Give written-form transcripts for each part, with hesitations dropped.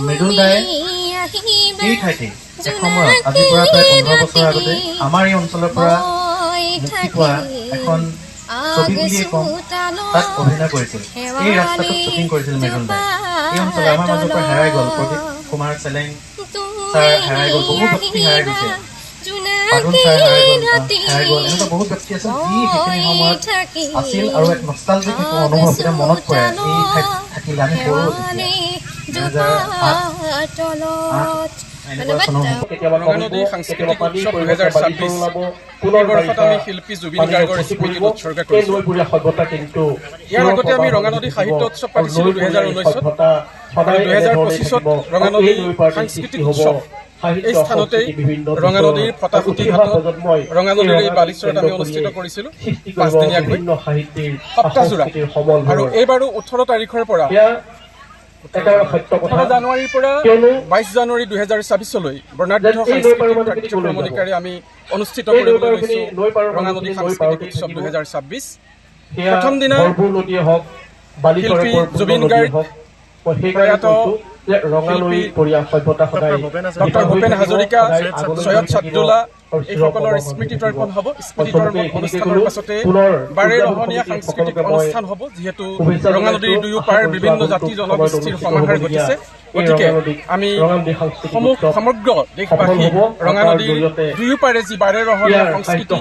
মৃদুল দায়ে এই ঠাইতে এসময়ত আজিৰ পৰা প্ৰায় 15 বছৰ আগতে আমাৰ এই অঞ্চলৰ পৰা মুক্তি পোৱা এখন ছবি বুলিয়ে কম তাত অভিনয় কৰিছিল। এই ৰাস্তাটোত শ্বুটিং কৰিছিল মৃদুল দায়ে। এই অঞ্চলৰ আমাৰ মাজৰ পৰা হেৰাই গ'ল প্ৰদীপ কুমাৰ চেলেং ছাৰ হেৰাই গ'ল, বহু ব্যক্তি হেৰাই গৈছে, পাৰুণ ছাৰ হেৰাই গ'ল, এনেকুৱা বহুত ব্যক্তি আছে যি সেইখিনি সময়ত আছিল আৰু এক নষ্টালজিক অনুভৱ এটা মনত পৰে। এই ঠাইত থাকিলে আমি সৰু ৰঙানদী সাংস্কৃতিক উৎসৱ 2026 এই বৰ্ষত আমি শিল্পী জুবিন গাৰ্গৰ স্মৃতিত উৎসৰ্গা কৰিছোঁ। ইয়াৰ আগতে আমি ৰঙানদী সাহিত্য উৎসৱ পাতিছিলোঁ 2019ত আৰু 2025ত ৰঙানদী সাংস্কৃতিক উৎসৱ এই স্থানতেই ৰঙানদীৰ ফটাফুটি ঘাটত ৰঙানদীৰ এই বালিচৰত আমি অনুষ্ঠিত কৰিছিলোঁ 5দিনীয়াকৈ সপ্তাহজোৰা। আৰু এইবাৰো 18 তাৰিখৰ পৰা 18 জানুৱাৰীৰ পৰা 22 জানুৱাৰী 2026লৈ বৰ্ণাঢ্য সাংস্কৃতিক কাৰ্যক্ৰমণিকাৰে আমি অনুষ্ঠিত কৰিবলৈ লৈছোঁ ৰঙানদী সাংস্কৃতিক উৎসৱ 2026। প্ৰথম দিনা শিল্পী জুবিন গাৰ্গ, প্ৰয়াত শিল্পী ডক্টৰ ভূপেন হাজৰিকা, সৈয়দ ছাদুল্লাহ এইসকলৰ স্মৃতি তৰ্পণ হ'ব। স্মৃতি তৰ্পণ অনুষ্ঠানৰ পাছতে বাৰেৰহণীয়া সাংস্কৃতিক অনুষ্ঠান হ'ব। যিহেতু ৰঙানদীৰ দুয়োপাৰ বিভিন্ন জাতি জনগোষ্ঠীৰ সমাহাৰ ঘটিছে, গতিকে আমি সমগ্ৰ দেশবাসী ৰঙানদীৰ দুয়োপাৰে যি বাৰেৰহণীয়া সংস্কৃতি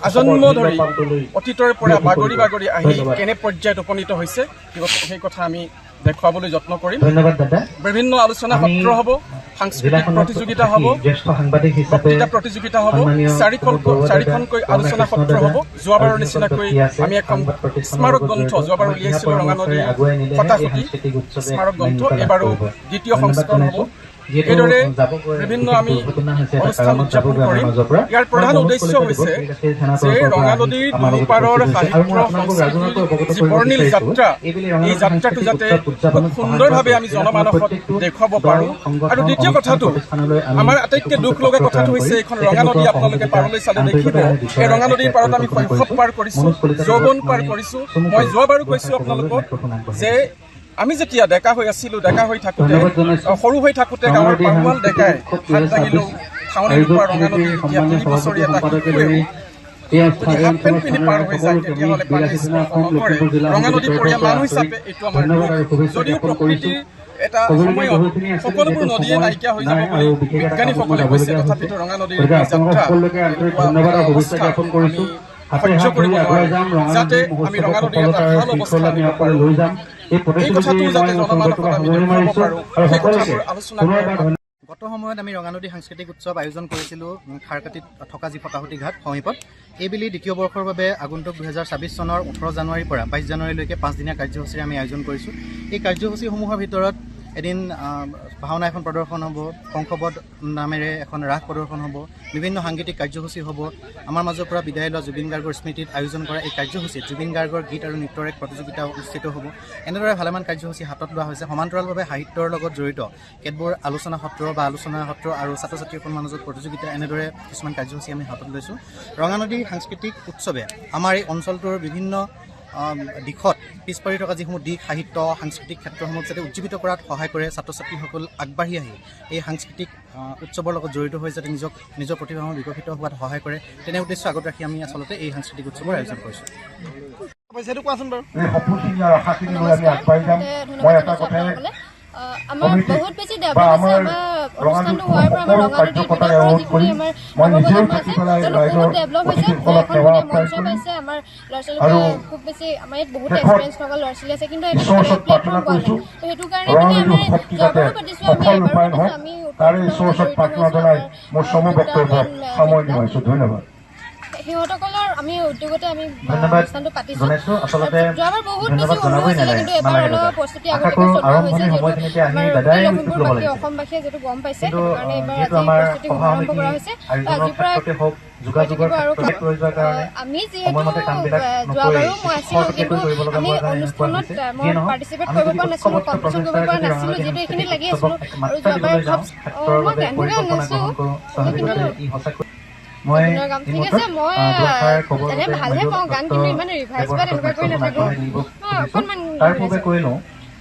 আজন্ম ধৰি অতীতৰ পৰা বাগৰি বাগৰি আহি কেনে পৰ্যায়ত উপনীত হৈছে সেই কথা আমি দেখুৱাবলৈ যত্ন কৰিম। বিভিন্ন আলোচনা সত্ৰ হ'ব, সাংস্কৃতিক প্ৰতিযোগিতা হ'ব, বক্তৃতা প্ৰতিযোগিতা হ'ব, চাৰিখনকৈ আলোচনা সত্ৰ হ'ব। যোৱাবাৰৰ নিচিনাকৈ আমি এখন স্মাৰক গ্ৰন্থ যোৱাবাৰ উলিয়াইছিলোঁ ৰঙানদীৰ ফটাফুটি স্মাৰক গ্ৰন্থ, এইবাৰো দ্বিতীয় সংস্কৰণ হ'ব। এইদৰে বিভিন্ন আমি অনুষ্ঠান উদযাপন কৰিম। ইয়াৰ প্ৰধান উদ্দেশ্য হৈছে যে ৰঙানদীৰ দুয়োপাৰৰ সাহিত্য সংস্কৃতিৰ যি বৰ্ণিল যাত্ৰা, এই যাত্ৰাটো যাতে খুব সুন্দৰভাৱে আমি জনমানসত দেখুৱাব পাৰোঁ। আৰু দ্বিতীয় কথাটো, আমাৰ আটাইতকৈ দুখ লগা কথাটো হৈছে এইখন ৰঙানদী আপোনালোকে পাৰলৈ চালে দেখিব, এই ৰঙানদীৰ পাৰত আমি শৈশৱ পাৰ কৰিছোঁ, যৌৱন পাৰ কৰিছোঁ। মই যোৱাবাৰো কৈছোঁ আপোনালোকক যে আমি যেতিয়া ডেকা হৈ আছিলোঁ, ডেকা হৈ থাকোঁতে, সৰু হৈ থাকোঁতে গাঁৱৰ পাৰুৱাল ডেকাই হাত দাঙিলেও ঠাউনিৰ পৰা ৰঙানদীৰ এতিয়া 3 বছৰীয়া এটা শিশুৱেও যদি হাফ পেণ্ট পিন্ধি পাৰ হৈ যায় তেতিয়াহ'লে পানী স্পৰ্শ নকৰে। ৰঙানদী পৰিয়াল মানুহ হিচাপে এইটো আমাৰ দুখ। যদিও প্ৰকৃতিৰ এটা সময়ত সকলোবোৰ নদীয়ে নাইকিয়া হৈ যাব বুলি বিজ্ঞানীসকলে কৈছে, তথাপিতো ৰঙানদীৰ যাত্ৰা অৱস্থা আমি সহ্য কৰিব নোৱাৰোঁ। যাতে আমি ৰঙানদীৰ এটা ভাল অৱস্থা আনিব পাৰোঁ, এই কথাটো যাতে জনমানসত আমি দেখুৱাব পাৰোঁ, সেই কথাবোৰ আলোচনা কৰা। গত সময়ত আমি ৰঙানদী সাংস্কৃতিক উৎসৱ আয়োজন কৰিছিলোঁ খাৰকাটিত থকা যি ফটাফুটি ঘাট সমীপত। এইবেলি দ্বিতীয় বৰ্ষৰ বাবে আগন্তুক 2026 চনৰ 18 জানুৱাৰীৰ পৰা 22 জানুৱাৰীলৈকে 5 দিনীয়া কাৰ্যসূচীৰে আমি আয়োজন কৰিছোঁ। এই কাৰ্যসূচীসমূহৰ ভিতৰত এদিন ভাওনা এখন প্ৰদৰ্শন হ'ব, শংখবধ নামেৰে এখন ৰাস প্ৰদৰ্শন হ'ব, বিভিন্ন সাংগীতিক কাৰ্যসূচী হ'ব। আমাৰ মাজৰ পৰা বিদায় লোৱা জুবিন গাৰ্গৰ স্মৃতিত আয়োজন কৰা এই কাৰ্যসূচীত জুবিন গাৰ্গৰ গীত আৰু নৃত্যৰ এক প্ৰতিযোগিতা অনুষ্ঠিত হ'ব। এনেদৰে ভালেমান কাৰ্যসূচী হাতত লোৱা হৈছে। সমান্তৰালভাৱে সাহিত্যৰ লগত জড়িত কেতবোৰ আলোচনা সত্ৰ আৰু ছাত্ৰ ছাত্ৰীৰ মাজত প্ৰতিযোগিতা, এনেদৰে কিছুমান কাৰ্যসূচী আমি হাতত লৈছোঁ। ৰঙানদী সাংস্কৃতিক উৎসৱে আমাৰ এই অঞ্চলটোৰ বিভিন্ন দিশত পিছ পৰি থকা যিসমূহ দিশ সাহিত্য সাংস্কৃতিক ক্ষেত্ৰসমূহ যাতে উজ্জীৱিত কৰাত সহায় কৰে। ছাত্ৰ ছাত্ৰীসকল আগবাঢ়ি আহি এই সাংস্কৃতিক উৎসৱৰ লগত জড়িত হৈ যাতে নিজৰ প্ৰতিভাসমূহ বিকশিত হোৱাত সহায় কৰে, তেনে উদ্দেশ্য আগত ৰাখি আমি আচলতে এই সাংস্কৃতিক উৎসৱৰ আয়োজন কৰিছোঁ। আমাৰ বহুত বেছি ডেভেলপ হৈছে। আমাৰ অনুষ্ঠানটো হোৱাৰ পৰা আমাৰ ৰঙানদী বিকাশৰ যিখিনি আমাৰ নৱপ্ৰজন্ম আছে বহুত ডেভেলপ হৈছে। এখন ধুনীয়া মঞ্চ পাইছে। আমাৰ ল'ৰা ছোৱালীবোৰে খুব বেছি আমাৰ ইয়াত বহুত এক্সপিৰিয়েঞ্চ থকা ল'ৰা ছোৱালী আছে, কিন্তু এটা প্লেটফৰ্ম পোৱা নাই। তো সেইটো কাৰণে মানে আমি যোৱাবাৰো পাতিছোঁ, আমি এবাৰো পাতিছোঁ। আমি সিহঁতসকলৰ আমি উদ্যোগতে আমি অনুষ্ঠানটো পাতিছোঁ। যোৱাবাৰ বহুত বেছি সৰু হৈছিলে, কিন্তু এবাৰ অলপ প্ৰস্তুতি আগতীয়াকৈ চলোৱা হৈছে। যিহেতু আমাৰ লখিমপুৰবাসী অসমবাসীয়ে যিহেতু গম পাইছে, সেইটো কাৰণে এইবাৰ আজি প্ৰস্তুতি আৰম্ভ কৰা হৈছে। আজিৰ পৰা আৰু আমি যিহেতু যোৱাবাৰো মই আছিলোঁ, কিন্তু আমি অনুষ্ঠানত মই পাৰ্টিচিপেট কৰিব পৰা নাছিলোঁ, কম্পিটিশ্যন কৰিব পৰা নাছিলোঁ, যিহেতু এইখিনিত লাগি আছিলোঁ। আৰু যোৱাবাৰ মই গান গান নাছিলোঁ, কিন্তু ঠিক আছে, মই এনে ভালহে পাওঁ গান, কিন্তু ইমান ৰিভাইজ বা তেনেকুৱা কৰি নাথাকোঁ। মই অকণমান